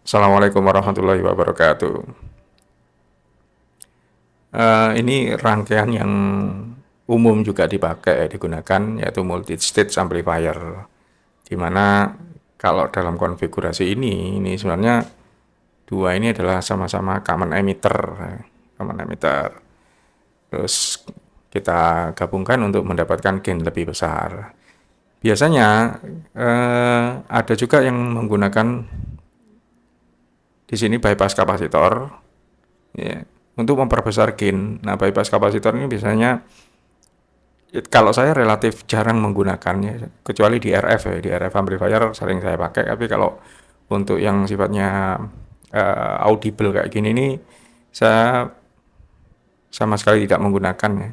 Assalamualaikum warahmatullahi wabarakatuh. Ini rangkaian yang umum juga digunakan, yaitu multi-stage amplifier. Di mana kalau dalam konfigurasi ini sebenarnya dua ini adalah sama-sama common emitter. Common emitter. Terus kita gabungkan untuk mendapatkan gain lebih besar. Biasanya ada juga yang menggunakan di sini bypass kapasitor, ya, untuk memperbesar gain. Nah, bypass kapasitor ini biasanya kalau saya relatif jarang menggunakannya, kecuali di RF ya, di RF amplifier sering saya pakai. Tapi kalau untuk yang sifatnya audible kayak gini nih, saya sama sekali tidak menggunakannya.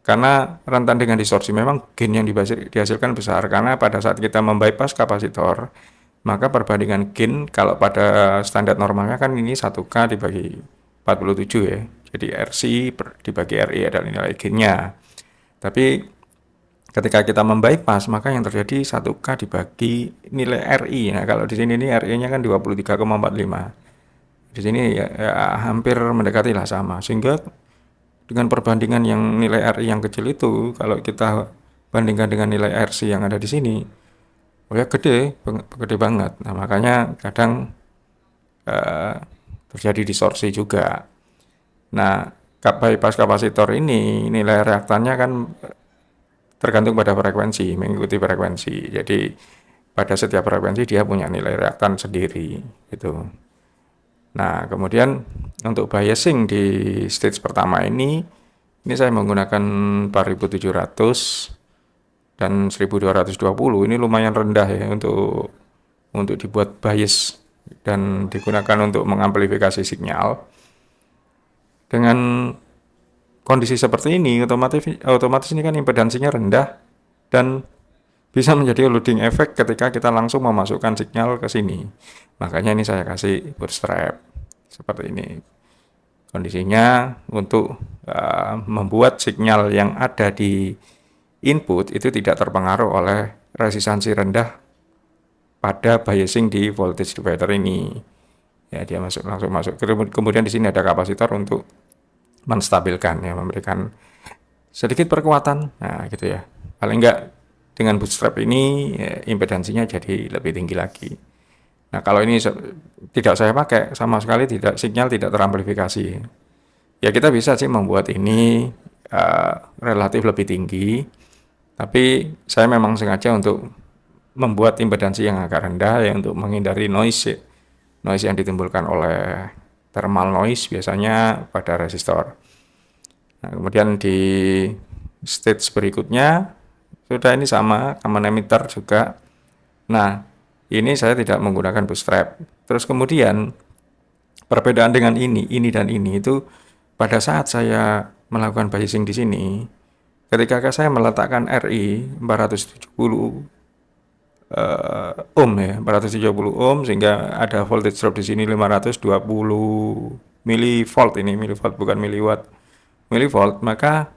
Karena rentan dengan distorsi, memang gain yang dihasilkan besar. Karena pada saat kita membypass kapasitor, maka perbandingan gain kalau pada standar normalnya kan ini 1K dibagi 47 ya. Jadi RC dibagi RI adalah nilai gainnya. Tapi ketika kita membypass, maka yang terjadi 1K dibagi nilai RI. Nah, kalau di sini ini RI-nya kan 23,45. Di sini ya hampir mendekati lah sama. Sehingga dengan perbandingan yang nilai RI yang kecil itu, kalau kita bandingkan dengan nilai RC yang ada di sini, oh ya gede banget. Nah, makanya kadang terjadi distorsi juga. Nah, bypass kapasitor ini nilai reaktannya kan tergantung pada frekuensi, mengikuti frekuensi. Jadi pada setiap frekuensi dia punya nilai reaktan sendiri gitu. Nah, kemudian untuk biasing di stage pertama ini saya menggunakan 4700 dan 1220. Ini lumayan rendah ya untuk dibuat bias dan digunakan untuk mengamplifikasi sinyal. Dengan kondisi seperti ini, otomatis ini kan impedansinya rendah dan bisa menjadi loading effect ketika kita langsung memasukkan sinyal ke sini. Makanya ini saya kasih bootstrap seperti ini. Kondisinya untuk membuat sinyal yang ada di input itu tidak terpengaruh oleh resistansi rendah pada biasing di voltage divider ini. Ya, dia langsung masuk. Kemudian di sini ada kapasitor untuk menstabilkan ya, memberikan sedikit perkuatan. Nah, gitu ya. Paling enggak dengan bootstrap ini ya, impedansinya jadi lebih tinggi lagi. Nah, kalau ini tidak saya pakai sama sekali, sinyal tidak teramplifikasi. Ya, kita bisa sih membuat ini relatif lebih tinggi, tapi saya memang sengaja untuk membuat impedansi yang agak rendah ya, untuk menghindari noise yang ditimbulkan oleh thermal noise biasanya pada resistor. Nah, kemudian di stage berikutnya sudah ini sama, common emitter juga. Nah, ini saya tidak menggunakan bootstrap. Terus kemudian perbedaan dengan ini dan ini itu pada saat saya melakukan biasing di sini, ketika saya meletakkan RI 470 ohm ya, 470 ohm, sehingga ada voltage drop di sini 520 milivolt, ini milivolt bukan miliwatt, milivolt, maka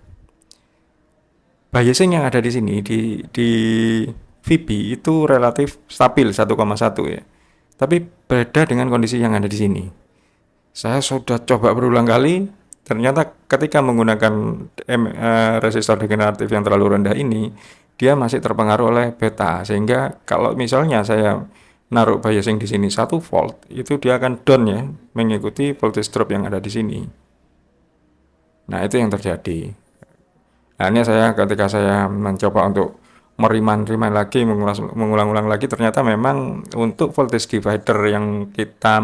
biasing yang ada di sini di VB itu relatif stabil 1,1 ya. Tapi beda dengan kondisi yang ada di sini. Saya sudah coba berulang kali, ternyata ketika menggunakan resistor degeneratif yang terlalu rendah ini, dia masih terpengaruh oleh beta, sehingga kalau misalnya saya naruh biasing di sini 1 volt, itu dia akan down ya, mengikuti voltage drop yang ada di sini. Nah, itu yang terjadi. Nah, ini ketika saya mencoba untuk meriman lagi, mengulang-ulang lagi, ternyata memang untuk voltage divider yang kita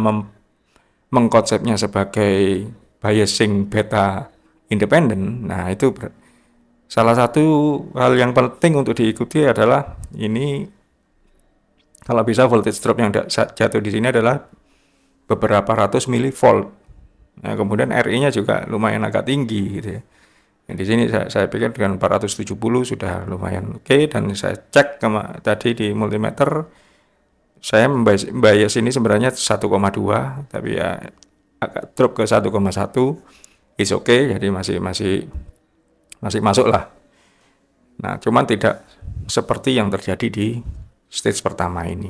mengkonsepnya sebagai biasing beta independen, nah itu salah satu hal yang penting untuk diikuti adalah ini, kalau bisa voltage drop yang jatuh di sini adalah beberapa ratus milivolt. Nah, kemudian RI-nya juga lumayan agak tinggi gitu ya. Di sini saya pikir dengan 470 sudah lumayan oke, dan saya cek tadi di multimeter, saya membias ini sebenarnya 1,2, tapi ya agak drop ke 1,1, is oke, jadi masih masuk lah. Nah, cuman tidak seperti yang terjadi di stage pertama ini.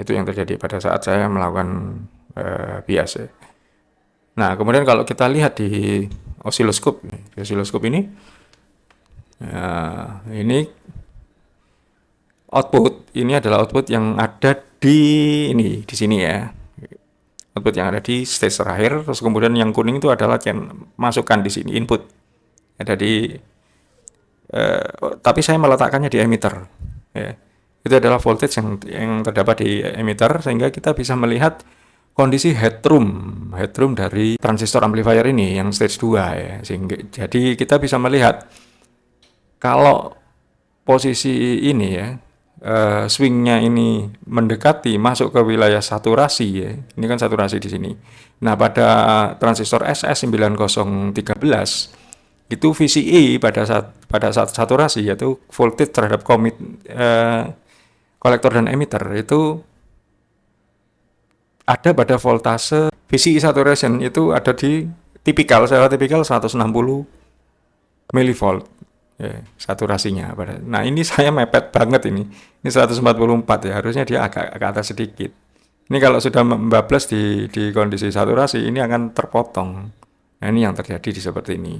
Itu yang terjadi pada saat saya melakukan bias ya. Nah, kemudian kalau kita lihat di osiloskop ini, ini ini adalah output yang ada di sini ya. Output yang ada di stage terakhir, terus kemudian yang kuning itu adalah yang masukkan di sini input. Ada di tapi saya meletakkannya di emitter ya. Itu adalah voltage yang terdapat di emitter sehingga kita bisa melihat kondisi headroom dari transistor amplifier ini yang stage 2 ya. Sehingga jadi kita bisa melihat kalau posisi ini ya, swingnya ini mendekati masuk ke wilayah saturasi ya. Ini kan saturasi di sini. Nah, pada transistor SS9013 itu VCE pada saat saturasi, yaitu voltage terhadap kolektor dan emitter, itu ada pada voltase VCE saturation itu ada di secara tipikal 160 milivolt ya, saturasinya. Nah, ini saya mepet banget ini 144 ya, harusnya dia agak ke atas sedikit. Ini kalau sudah membablas di kondisi saturasi, ini akan terpotong. Nah, ini yang terjadi seperti ini.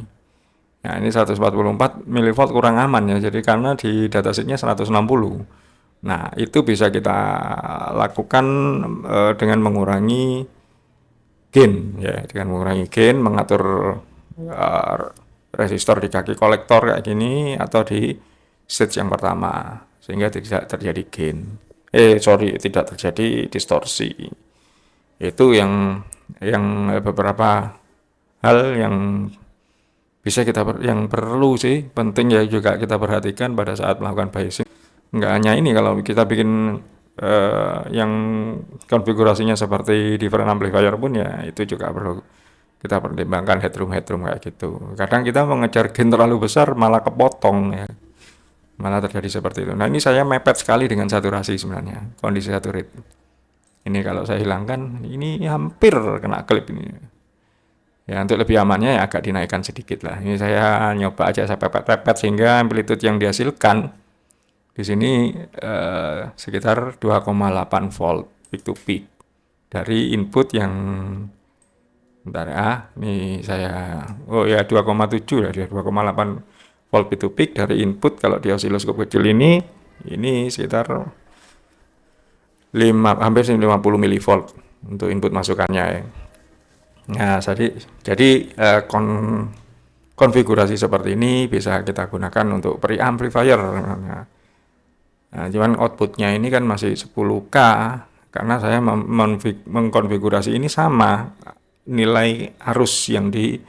Nah, ini 144 milivolt kurang aman ya, jadi karena di datasheetnya 160. Nah, itu bisa kita lakukan dengan mengurangi gain ya, mengatur resistor di kaki kolektor kayak gini atau di stage yang pertama sehingga tidak terjadi gain. Tidak terjadi distorsi. Itu yang beberapa hal yang bisa yang perlu sih, penting ya juga kita perhatikan pada saat melakukan biasing. Nggak hanya ini, kalau kita bikin yang konfigurasinya seperti different amplifier pun ya itu juga perlu kita pertimbangkan headroom kayak gitu. Kadang kita mengejar gain terlalu besar malah kepotong ya, malah terjadi seperti itu. Nah, ini saya mepet sekali dengan saturasi sebenarnya, kondisi saturate. Ini kalau saya hilangkan, ini hampir kena klip ini. Ya, untuk lebih amannya ya agak dinaikkan sedikit lah. Ini saya nyoba aja, saya pepet sehingga amplitude yang dihasilkan di sini sekitar 2,8 volt peak to peak dari input yang ini saya 2,7 ya, 2,8 volt peak to peak dari input. Kalau di osiloskop kecil ini sekitar hampir 50 milivolt untuk input masukannya ya. Nah, jadi konfigurasi seperti ini bisa kita gunakan untuk preamplifier. Nah, cuman outputnya ini kan masih 10K karena saya mengkonfigurasi ini sama nilai arus yang di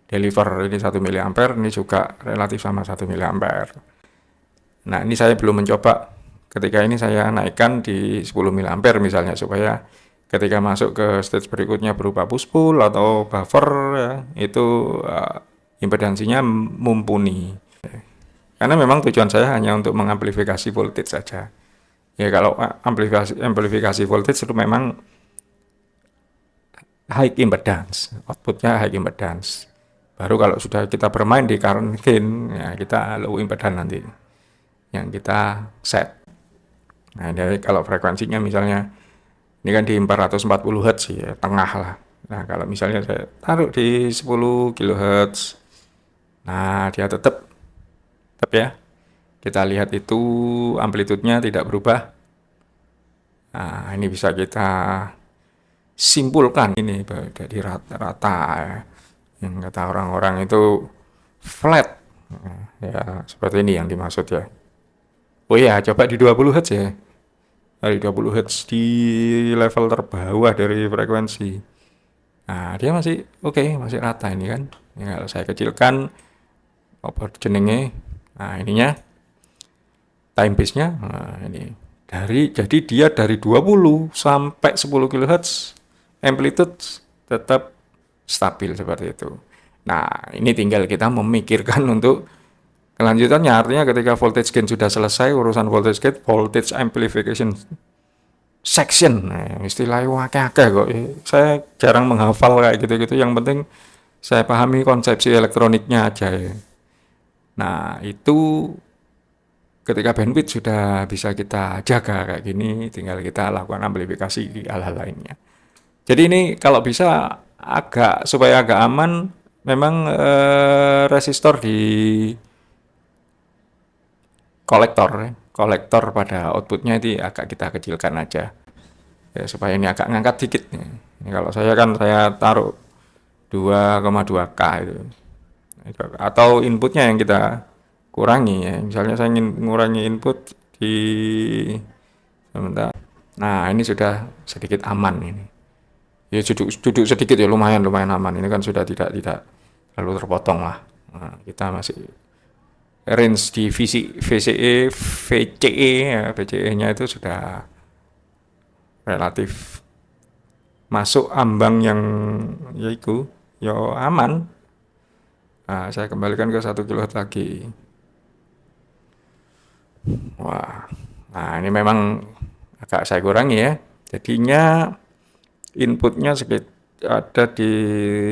deliver ini 1 mA, ini juga relatif sama 1 mA. Nah, ini saya belum mencoba ketika ini saya naikkan di 10 mA misalnya, supaya ketika masuk ke stage berikutnya berupa push pull atau buffer ya, itu impedansinya mumpuni. Karena memang tujuan saya hanya untuk mengamplifikasi voltage saja. Ya, kalau amplifikasi voltage itu memang high impedance, outputnya high impedance. Baru kalau sudah kita bermain di current gain, ya kita low impedance nanti yang kita set. Nah, jadi kalau frekuensinya misalnya ini kan di 440 Hz ya, tengah lah. Nah, kalau misalnya saya taruh di 10 kHz, nah dia tetap ya. Kita lihat itu amplitudenya tidak berubah. Nah, ini bisa kita simpulkan ini jadi rata-rata ya. Yang kata orang-orang itu flat. Ya, seperti ini yang dimaksud ya. Oh ya, coba di 20 Hz ya. Dari 20 Hz di level terbawah dari frekuensi. Nah, dia masih masih rata ini kan. Ya, kalau saya kecilkan apa jenenge, nah ininya time base-nya, nah ini jadi dia dari 20 sampai 10 kHz amplitude tetap stabil seperti itu. Nah, ini tinggal kita memikirkan untuk kelanjutannya, artinya ketika voltage gain sudah selesai, urusan voltage gain, voltage amplification section, istilahnya wakil kok. Saya jarang menghafal kayak gitu-gitu, yang penting saya pahami konsepsi elektroniknya aja ya. Nah, itu ketika bandwidth sudah bisa kita jaga kayak gini, tinggal kita lakukan amplifikasi hal-hal lainnya. Jadi ini kalau bisa supaya agak aman, memang resistor di kolektor pada outputnya itu agak kita kecilkan aja. Ya, supaya ini agak ngangkat dikit nih. Ini kalau saya taruh 2,2K itu. Atau inputnya yang kita kurangi ya. Misalnya saya ingin mengurangi input di sebentar. Nah, ini sudah sedikit aman ini. Ya duduk sedikit ya lumayan aman. Ini kan sudah tidak terlalu terpotong lah. Nah, kita masih range di VCE ya, VCE-nya itu sudah relatif masuk ambang yang yaitu ya aman. Nah, saya kembalikan ke 1 kHz lagi. Wah, nah ini memang agak saya kurangi ya. Jadinya inputnya ada di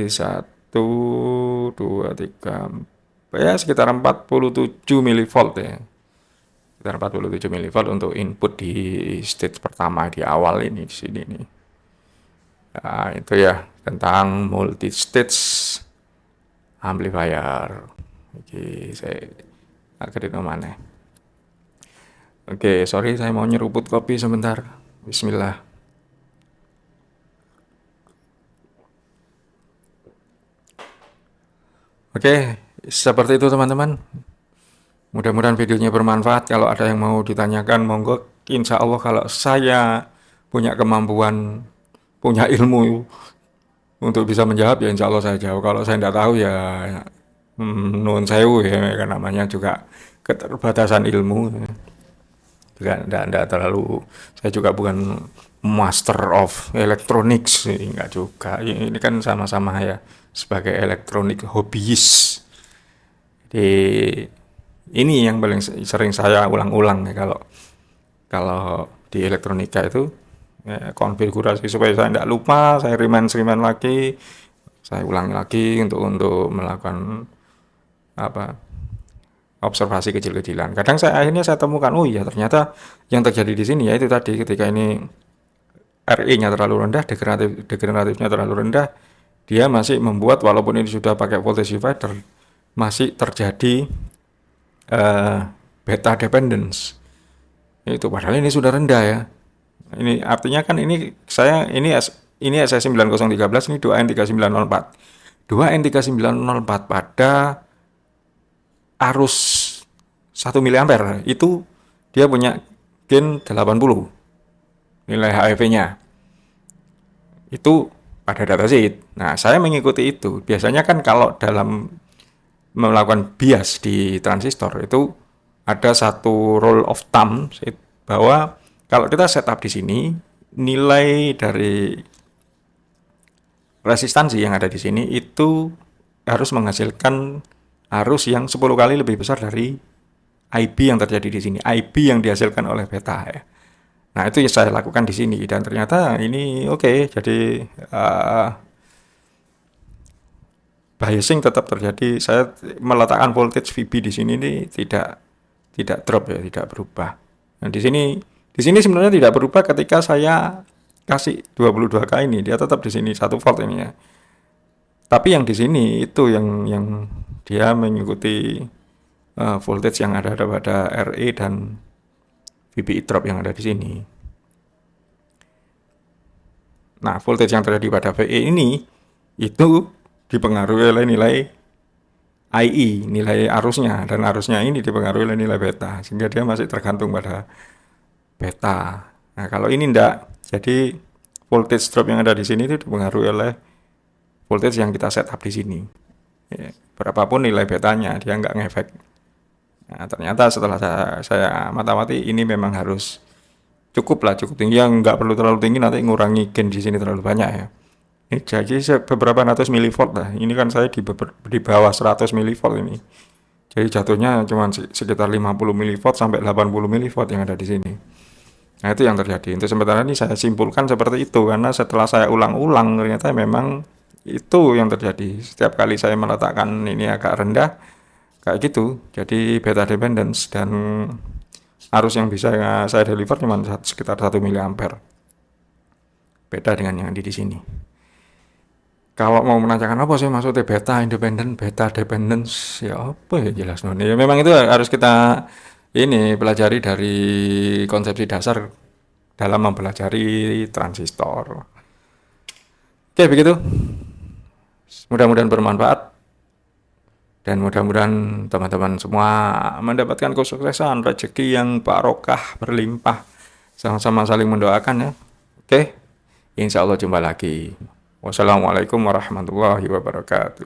1, 2, 3, ya sekitar 47 milivolt ya. Sekitar 47 milivolt untuk input di stage pertama di awal ini di sini nih. Nah, itu ya tentang multi stage amplifier. Oke, saya agak mana. Oke, sorry saya mau nyeruput kopi sebentar. Bismillah. Oke, seperti itu teman-teman. Mudah-mudahan videonya bermanfaat. Kalau ada yang mau ditanyakan, monggo. Insya Allah kalau saya punya kemampuan, punya ilmu untuk bisa menjawab, ya insya Allah saya jawab. Kalau saya tidak tahu ya nuwun sewu ya, kan namanya juga keterbatasan ilmu. Tidak terlalu, saya juga bukan master of electronics, enggak juga. Ini kan sama-sama ya sebagai elektronik hobbyis. Jadi ini yang paling sering saya ulang-ulang ya kalau di elektronika itu ya, konfigurasi supaya saya tidak lupa, saya remind lagi, saya ulangi lagi untuk melakukan apa observasi kecil-kecilan. Kadang akhirnya saya temukan, oh iya ternyata yang terjadi di sini ya itu tadi ketika ini RE-nya terlalu rendah, degeneratifnya terlalu rendah, dia masih membuat walaupun ini sudah pakai voltage divider masih terjadi beta dependence. Itu padahal ini sudah rendah ya. Ini artinya kan ini SI 9013 ini 2N3904. 2N3904 pada arus 1 mA itu dia punya gain 80 nilai HEV-nya itu pada datasheet. Nah, saya mengikuti itu. Biasanya kan kalau dalam melakukan bias di transistor itu ada satu rule of thumb bahwa kalau kita setup di sini nilai dari resistansi yang ada di sini itu harus menghasilkan arus yang 10 kali lebih besar dari IB yang terjadi di sini. IB yang dihasilkan oleh beta ya. Nah, itu yang saya lakukan di sini dan ternyata ini oke. Jadi biasing tetap terjadi. Saya meletakkan voltage VB di sini ini tidak drop ya, tidak berubah. Nah, di sini sebenarnya tidak berubah ketika saya kasih 22K ini, dia tetap di sini 1 volt ini ya. Tapi yang di sini itu yang dia mengikuti voltage yang ada pada RE dan VBE drop yang ada di sini. Nah, voltage yang terjadi pada VE ini itu dipengaruhi oleh nilai IE, nilai arusnya, dan arusnya ini dipengaruhi oleh nilai beta, sehingga dia masih tergantung pada beta. Nah, kalau ini enggak, jadi voltage drop yang ada di sini itu dipengaruhi oleh voltage yang kita setup di sini. Ya, berapapun nilai betanya, dia enggak ngefek. Nah, ternyata setelah saya amati ini memang harus cukup tinggi, yang enggak perlu terlalu tinggi, nanti ngurangi gain di sini terlalu banyak ya. Ini jadi beberapa ratus milivolt lah. Ini kan saya di bawah 100 milivolt ini. Jadi jatuhnya cuma sekitar 50 milivolt sampai 80 milivolt yang ada di sini. Nah, itu yang terjadi. Untuk sementara ini saya simpulkan seperti itu karena setelah saya ulang-ulang ternyata memang itu yang terjadi. Setiap kali saya meletakkan ini agak rendah kayak gitu. Jadi beta dependence dan arus yang bisa saya deliver cuma sekitar 1 mA. Beda dengan yang di sini. Kalau mau menanyakan apa sih maksudnya beta independen, beta dependence, ya apa ya jelas non. Ya memang itu harus kita ini pelajari dari konsepsi dasar dalam mempelajari transistor. Oke, begitu. Mudah-mudahan bermanfaat dan mudah-mudahan teman-teman semua mendapatkan kesuksesan, rezeki yang barokah, berlimpah. Sama-sama saling mendoakan ya. Oke. Insya Allah jumpa lagi. Wassalamualaikum warahmatullahi wabarakatuh.